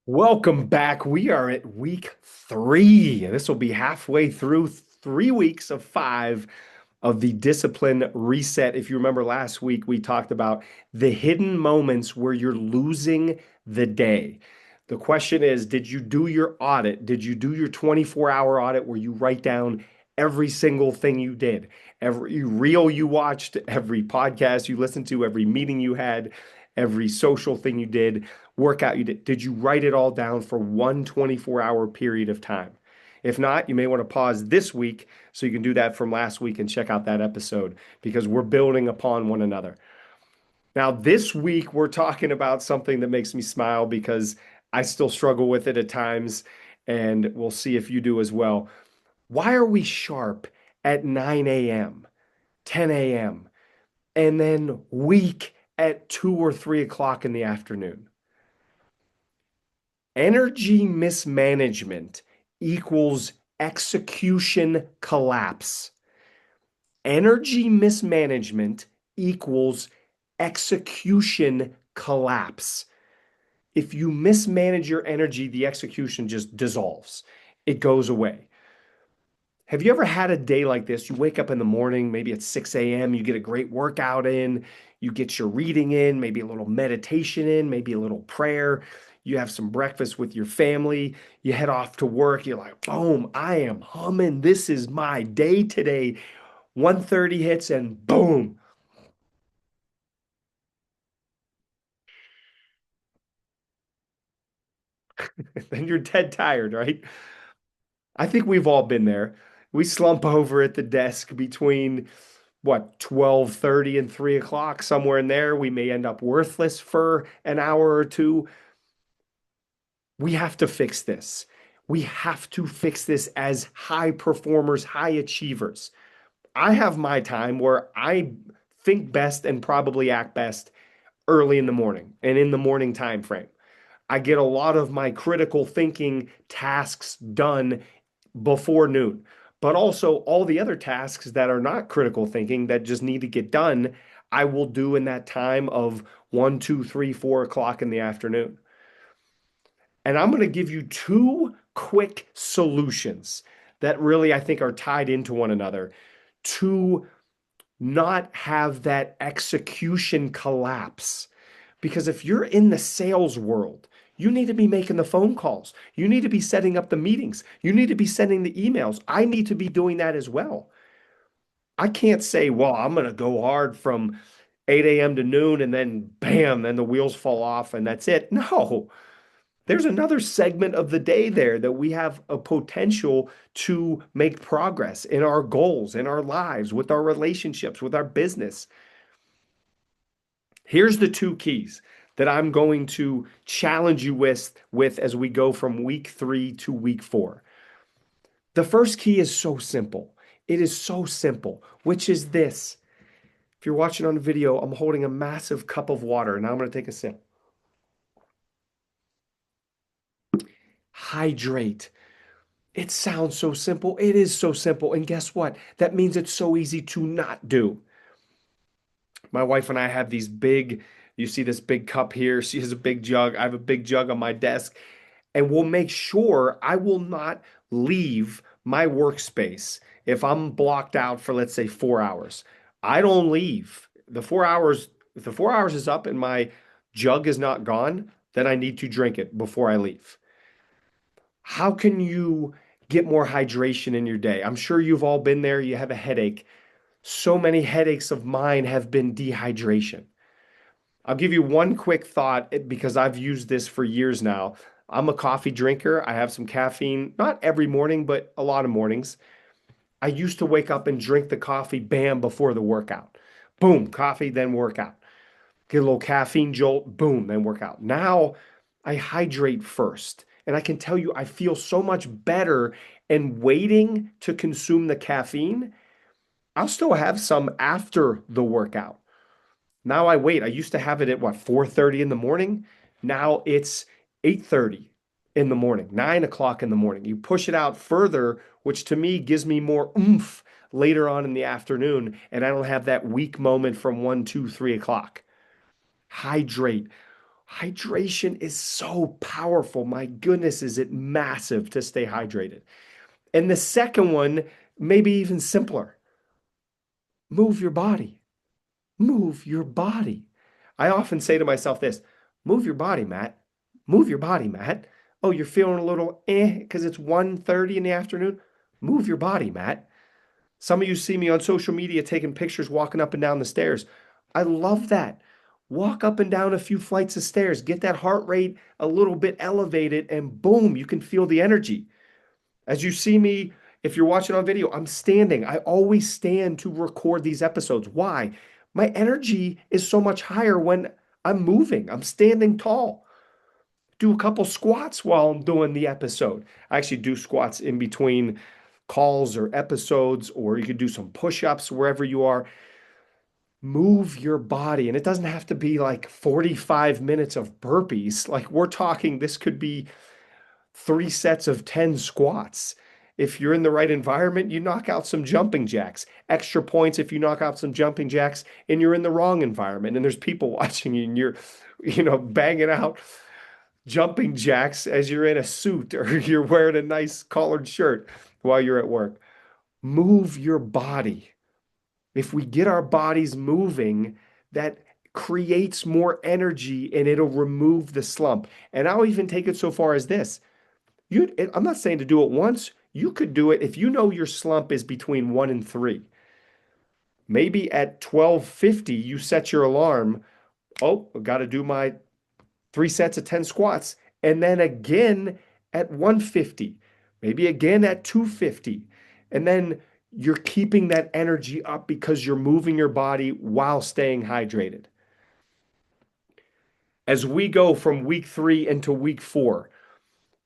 Welcome back. We are at week 3. This will be halfway through 3 weeks of 5 of the discipline reset. If you remember last week, we talked about the hidden moments where you're losing the day. The question is, did you do your audit? Did you do your 24-hour audit where you write down every single thing you did, every reel you watched, every podcast you listened to, every meeting you had, every social thing you did, workout you did? Did you write it all down for one 24-hour period of time? If not, you may want to pause this week so you can do that from last week and check out that episode because we're building upon one another. Now, this week, we're talking about something that makes me smile because I still struggle with it at times, and we'll see if you do as well. Why are we sharp at 9 a.m., 10 a.m., and then weak at 2 or 3 o'clock in the afternoon? Energy mismanagement equals execution collapse. Energy mismanagement equals execution collapse. If you mismanage your energy, the execution just dissolves. It goes away. Have you ever had a day like this? You wake up in the morning, maybe at 6 a.m., you get a great workout in, you get your reading in, maybe a little meditation in, maybe a little prayer. You have some breakfast with your family, you head off to work, you're like, boom, I am humming. This is my day today. 1:30 hits and boom. Then you're dead tired, right? I think we've all been there. We slump over at the desk between what, 12:30 and 3 o'clock, somewhere in there. We may end up worthless for an hour or two. We have to fix this. We have to fix this as high performers, high achievers. I have my time where I think best and probably act best early in the morning and in the morning time frame. I get a lot of my critical thinking tasks done before noon, but also all the other tasks that are not critical thinking that just need to get done, I will do in that time of 1, 2, 3, 4 o'clock in the afternoon. And I'm going to give you two quick solutions that really I think are tied into one another to not have that execution collapse. Because if you're in the sales world, you need to be making the phone calls. You need to be setting up the meetings. You need to be sending the emails. I need to be doing that as well. I can't say, well, I'm going to go hard from 8 a.m. to noon and then bam, then the wheels fall off and that's it. No, there's another segment of the day there that we have a potential to make progress in our goals, in our lives, with our relationships, with our business. Here's the two keys that I'm going to challenge you with as we go from week 3 to week 4. The first key is so simple. It is so simple, which is this. If you're watching on video, I'm holding a massive cup of water. Now I'm going to take a sip. Hydrate. It sounds so simple. It is so simple. And guess what? That means it's so easy to not do. My wife and I have these big, you see this big cup here. She has a big jug. I have a big jug on my desk. And we'll make sure I will not leave my workspace if I'm blocked out for, let's say, 4 hours. I don't leave. The 4 hours, if the 4 hours is up and my jug is not gone, then I need to drink it before I leave. How can you get more hydration in your day? I'm sure you've all been there. You have a headache. So many headaches of mine have been dehydration. I'll give you one quick thought because I've used this for years now. I'm a coffee drinker. I have some caffeine, not every morning, but a lot of mornings. I used to wake up and drink the coffee, bam, before the workout. Boom, coffee, then workout. Get a little caffeine jolt, boom, then workout. Now I hydrate first. And I can tell you, I feel so much better. And waiting to consume the caffeine, I'll still have some after the workout. Now I wait. I used to have it at what, 4:30 in the morning? Now it's 8:30 in the morning, 9 o'clock in the morning. You push it out further, which to me gives me more oomph later on in the afternoon, and I don't have that weak moment from 1, 2, 3 o'clock. Hydrate. Hydration is so powerful. My goodness, is it massive to stay hydrated. And the second one, maybe even simpler, move your body. Move your body. I often say to myself this, move your body, Matt. Move your body, Matt. Oh, you're feeling a little because it's 1:30 in the afternoon. Move your body, Matt. Some of you see me on social media taking pictures walking up and down the stairs. I love that. Walk up and down a few flights of stairs, get that heart rate a little bit elevated, and boom, you can feel the energy. As you see me, if you're watching on video, I'm standing. I always stand to record these episodes. Why? My energy is so much higher when I'm moving. I'm standing tall. Do a couple squats while I'm doing the episode. I actually do squats in between calls or episodes, or you could do some push-ups wherever you are. Move your body. And it doesn't have to be like 45 minutes of burpees. Like we're talking, this could be 3 sets of 10 squats. If you're in the right environment, you knock out some jumping jacks. Extra points if you knock out some jumping jacks and you're in the wrong environment and there's people watching you and you're, banging out jumping jacks as you're in a suit or you're wearing a nice collared shirt while you're at work. Move your body. If we get our bodies moving, that creates more energy and it'll remove the slump. And I'll even take it so far as this. I'm not saying to do it once. You could do it if you know your slump is between 1 and 3. Maybe at 12:50, you set your alarm. Oh, I've got to do my 3 sets of 10 squats. And then again at 1:50, maybe again at 2:50. And then you're keeping that energy up because you're moving your body while staying hydrated. As we go from week 3 into week 4,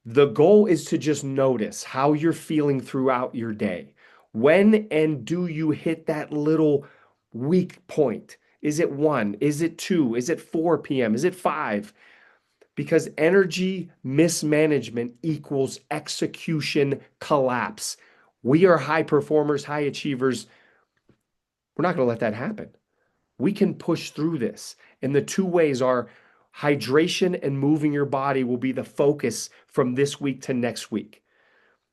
the goal is to just notice how you're feeling throughout your day. When and do you hit that little weak point? Is it 1? Is it 2? Is it 4 p.m.? Is it 5? Because energy mismanagement equals execution collapse. We are high performers, high achievers. We're not going to let that happen. We can push through this. And the two ways are hydration and moving your body will be the focus from this week to next week.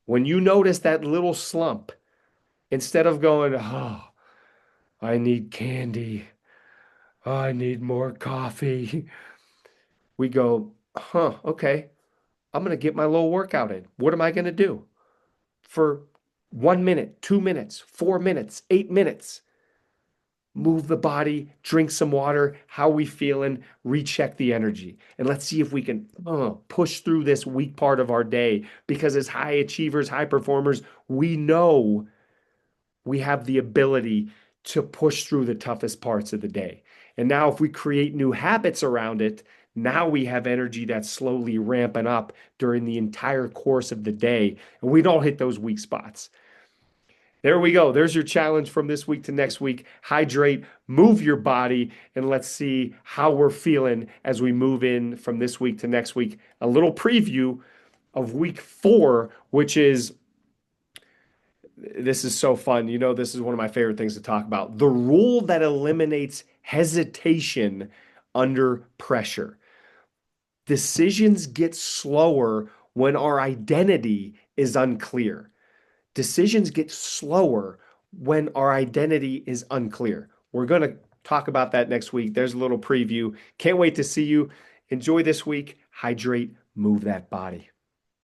When you notice that little slump, instead of going, oh, I need candy, oh, I need more coffee, we go, okay, I'm going to get my little workout in. What am I going to do? For 1 minute, 2 minutes, 4 minutes, 8 minutes. Move the body, drink some water. How are we feeling? Recheck the energy. And let's see if we can push through this weak part of our day. Because as high achievers, high performers, we know we have the ability to push through the toughest parts of the day. And now if we create new habits around it, now we have energy that's slowly ramping up during the entire course of the day. And we don't hit those weak spots. There we go. There's your challenge from this week to next week. Hydrate, move your body, and let's see how we're feeling as we move in from this week to next week. A little preview of week 4, which is, this is so fun. This is one of my favorite things to talk about. The rule that eliminates hesitation under pressure. Decisions get slower when our identity is unclear. Decisions get slower when our identity is unclear. We're going to talk about that next week. There's a little preview. Can't wait to see you. Enjoy this week. Hydrate, move that body.